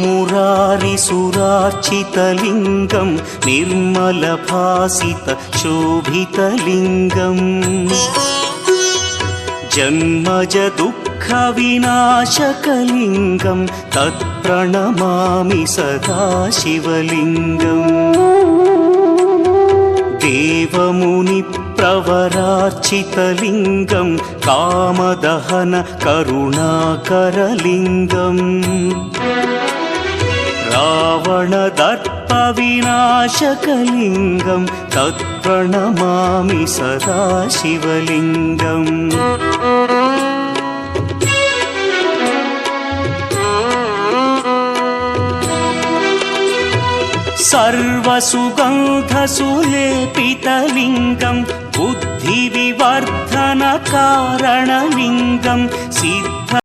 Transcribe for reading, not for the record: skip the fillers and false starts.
मुरारिसुरार्चितलिङ्गं निर्मलभासितशोभितलिङ्गम् जन्मजदुःखविनाशकलिङ्गं तत्प्रणमामि सदा शिवलिङ्गम् देवमुनिप्रवरार्चितलिङ्गं कामदहन करुणाकरलिङ्गम् रावणदर्पविनाशकलिङ्गं तत्प्रणमामि सदा शिवलिङ्गम् सर्वसुगन्धसुलेपितलिङ्गं बुद्धिविवर्धनकारणलिङ्गं